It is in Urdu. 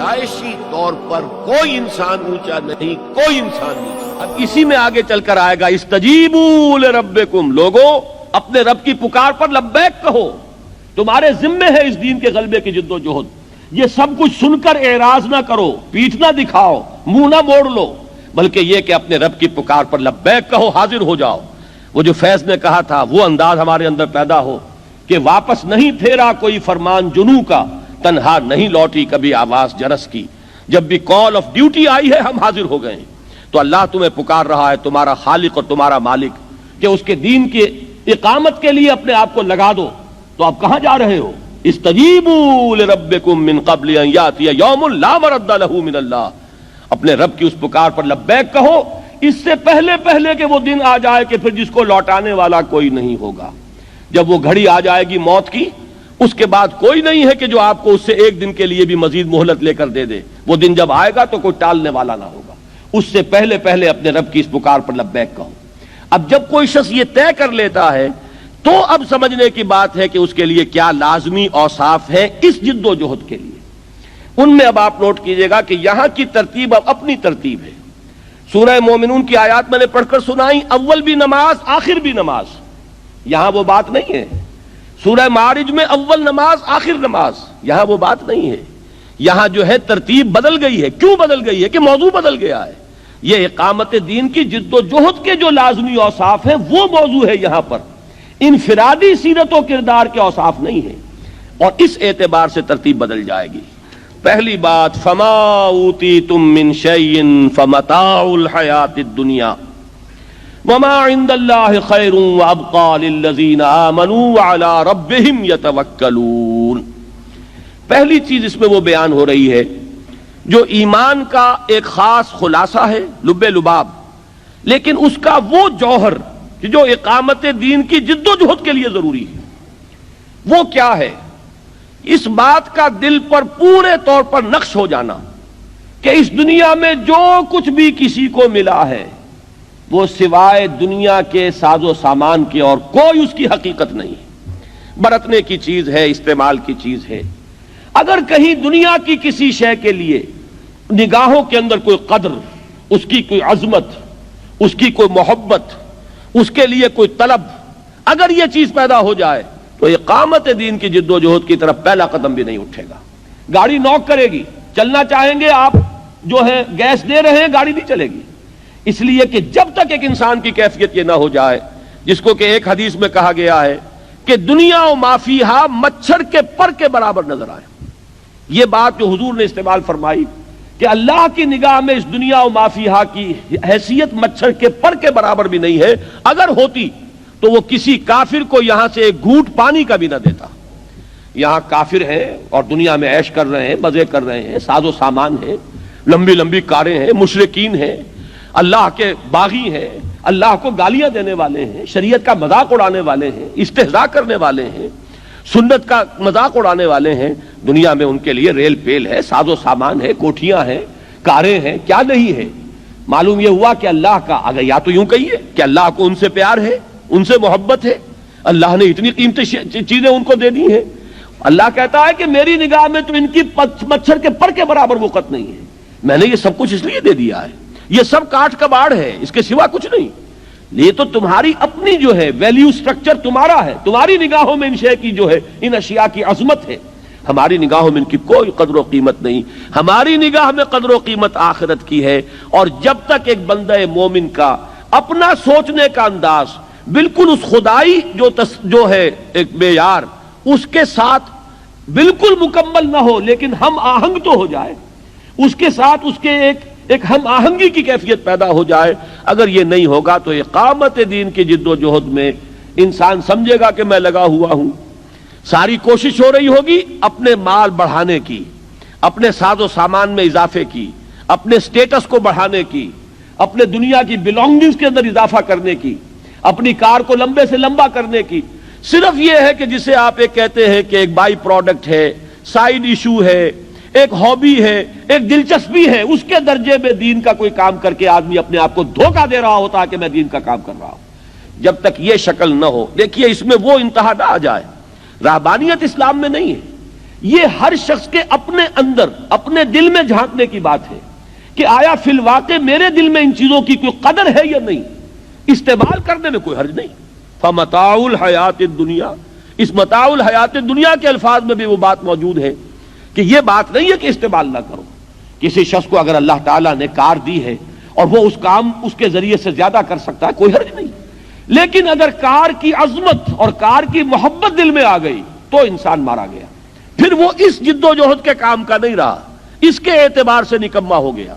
پیدائشی طور پر کوئی انسان اونچا نہیں، کوئی انسان نہیں۔ اب اسی میں آگے چل کر آئے گا استجیبوا لربکم، لوگوں اپنے رب کی پکار پر لبیک کہو، تمہارے ذمے ہے اس دین کے غلبے کی جد و جہد۔ یہ سب کچھ سن کر اعراض نہ کرو، پیٹھ نہ دکھاؤ، منہ نہ موڑ لو، بلکہ یہ کہ اپنے رب کی پکار پر لبیک کہو، حاضر ہو جاؤ۔ وہ جو فیض نے کہا تھا وہ انداز ہمارے اندر پیدا ہو کہ واپس نہیں پھیرا کوئی فرمان جنوں کا، تنہا نہیں لوٹی کبھی آواز جرس کی، جب بھی کال آف ڈیوٹی آئی ہے ہم حاضر ہو گئے ہیں۔ تو اللہ تمہیں پکار رہا ہے، تمہارا خالق اور تمہارا مالک، کہ اس کے دین کی اقامت کے لیے اپنے آپ کو لگا دو۔ تو آپ کہاں جا رہے ہو؟ استجیبوا لربکم من قبل ان یاتی یوم لا مرد لہ من اللہ، اپنے رب کی اس پکار پر لبیک کہو اس سے پہلے کہ وہ دن آ جائے کہ پھر جس کو لوٹانے والا کوئی نہیں ہوگا۔ جب وہ گھڑی آ جائے گی موت کی، اس کے بعد کوئی نہیں ہے کہ جو آپ کو اس سے ایک دن کے لیے بھی مزید مہلت لے کر دے دے۔ وہ دن جب آئے گا تو کوئی ٹالنے والا نہ ہوگا۔ اس سے پہلے اپنے رب کی اس پکار پر لبیک کہو۔ اب جب کوئی شخص یہ طے کر لیتا ہے تو اب سمجھنے کی بات ہے کہ اس کے لیے کیا لازمی اوصاف ہے اس جد و جہد کے لیے۔ ان میں اب آپ نوٹ کیجئے گا کہ یہاں کی ترتیب اب اپنی ترتیب ہے۔ سورہ مومنون کی آیات میں نے پڑھ کر سنائی، اول بھی نماز آخر بھی نماز، یہاں وہ بات نہیں ہے۔ سورہ معارج میں اول نماز آخر نماز، یہاں وہ بات نہیں ہے۔ یہاں جو ہے ترتیب بدل گئی ہے۔ کیوں بدل گئی ہے؟ کہ موضوع بدل گیا ہے۔ یہ اقامت دین کی جد و جہد کے جو لازمی اوصاف ہیں وہ موضوع ہے یہاں پر، انفرادی سیرت و کردار کے اوصاف نہیں ہیں، اور اس اعتبار سے ترتیب بدل جائے گی۔ پہلی بات، فما اوتیتم من شیء فمتاع الحیات الدنیا وما عند اللہ خیر وابقى للذین آمنوا وعلی ربہم یتوکلون۔ پہلی چیز اس میں وہ بیان ہو رہی ہے جو ایمان کا ایک خاص خلاصہ ہے، لب لباب، لیکن اس کا وہ جوہر جو اقامت دین کی جد و جہد کے لیے ضروری ہے، وہ کیا ہے؟ اس بات کا دل پر پورے طور پر نقش ہو جانا کہ اس دنیا میں جو کچھ بھی کسی کو ملا ہے وہ سوائے دنیا کے ساز و سامان کے اور کوئی اس کی حقیقت نہیں، برتنے کی چیز ہے، استعمال کی چیز ہے۔ اگر کہیں دنیا کی کسی شے کے لیے نگاہوں کے اندر کوئی قدر، اس کی کوئی عظمت، اس کی کوئی محبت، اس کے لیے کوئی طلب، اگر یہ چیز پیدا ہو جائے تو اقامت دین کی جد و جہد کی طرف پہلا قدم بھی نہیں اٹھے گا۔ گاڑی نوک کرے گی، چلنا چاہیں گے آپ جو ہے گیس دے رہے ہیں، گاڑی نہیں چلے گی، اس لیے کہ جب تک ایک انسان کی کیفیت یہ نہ ہو جائے جس کو کہ ایک حدیث میں کہا گیا ہے کہ دنیا و ما فیہا مچھر کے پر کے برابر نظر آئے۔ یہ بات جو حضور نے استعمال فرمائی کہ اللہ کی نگاہ میں اس دنیا و ما فیہا کی حیثیت مچھر کے پر کے برابر بھی نہیں ہے، اگر ہوتی تو وہ کسی کافر کو یہاں سے ایک گھونٹ پانی کا بھی نہ دیتا۔ یہاں کافر ہیں اور دنیا میں عیش کر رہے ہیں، مزے کر رہے ہیں، ساز و سامان ہیں، لمبی لمبی کاریں ہیں، مشرکین ہیں، اللہ کے باغی ہیں، اللہ کو گالیاں دینے والے ہیں، شریعت کا مذاق اڑانے والے ہیں، استہزاء کرنے والے ہیں، سنت کا مذاق اڑانے والے ہیں۔ دنیا میں ان کے لیے ریل پیل ہے، ساز و سامان ہے، کوٹھیاں ہیں، کاریں ہیں، کیا نہیں ہے۔ معلوم یہ ہوا کہ اللہ کا، اگر یا تو یوں کہیے کہ اللہ کو ان سے پیار ہے، ان سے محبت ہے، اللہ نے اتنی قیمتی چیزیں ان کو دے دی ہیں۔ اللہ کہتا ہے کہ میری نگاہ میں تو ان کی مچھر کے پر کے برابر وقت نہیں ہے، میں نے یہ سب کچھ اس لیے دے دیا ہے، یہ سب کاٹ کباڑ ہے، اس کے سوا کچھ نہیں۔ یہ تو تمہاری اپنی جو ہے ویلیو سٹرکچر تمہارا ہے، تمہاری نگاہوں میں ان شے کی جو ہے ان اشیاء کی عظمت ہے، ہماری نگاہوں میں ان کی کوئی قدر و قیمت نہیں۔ ہماری نگاہ میں قدر و قیمت آخرت کی ہے۔ اور جب تک ایک بندہ مومن کا اپنا سوچنے کا انداز بالکل اس خدائی جو ہے ایک معیار اس کے ساتھ بالکل مکمل نہ ہو، لیکن ہم آہنگ تو ہو جائے، اس کے ساتھ اس کے ایک ہم آہنگی کی کیفیت پیدا ہو جائے، اگر یہ نہیں ہوگا تو اقامت دین کی جد و جہد میں انسان سمجھے گا کہ میں لگا ہوا ہوں، ساری کوشش ہو رہی ہوگی اپنے مال بڑھانے کی، اپنے ساز و سامان میں اضافے کی، اپنے سٹیٹس کو بڑھانے کی، اپنے دنیا کی بیلونگنگز کے اندر اضافہ کرنے کی، اپنی کار کو لمبے سے لمبا کرنے کی۔ صرف یہ ہے کہ جسے آپ ایک کہتے ہیں کہ ایک بائی پروڈکٹ ہے، سائیڈ ایشو ہے، ایک ہابی ہے، ایک دلچسپی ہے، اس کے درجے میں دین کا کوئی کام کر کے آدمی اپنے آپ کو دھوکہ دے رہا ہوتا ہے کہ میں دین کا کام کر رہا ہوں۔ جب تک یہ شکل نہ ہو، دیکھیے اس میں وہ انتہا نہ آ جائے، رہبانیت اسلام میں نہیں ہے یہ ہر شخص کے اپنے اندر اپنے دل میں جھانکنے کی بات ہے کہ آیا فی الواقع میرے دل میں ان چیزوں کی کوئی قدر ہے یا نہیں. استعمال کرنے میں کوئی حرج نہیں. فمتاع الحیات الدنیا، اس متاع الحیات دنیا کے الفاظ میں بھی وہ بات موجود ہے کہ یہ بات نہیں ہے کہ استعمال نہ کرو. کسی شخص کو اگر اللہ تعالیٰ نے کار دی ہے اور وہ اس کام اس کے ذریعے سے زیادہ کر سکتا ہے، کوئی حرج نہیں. لیکن اگر کار کی عظمت اور کار کی محبت دل میں آ گئی تو انسان مارا گیا، پھر وہ اس جد و جہد کے کام کا نہیں رہا، اس کے اعتبار سے نکما ہو گیا.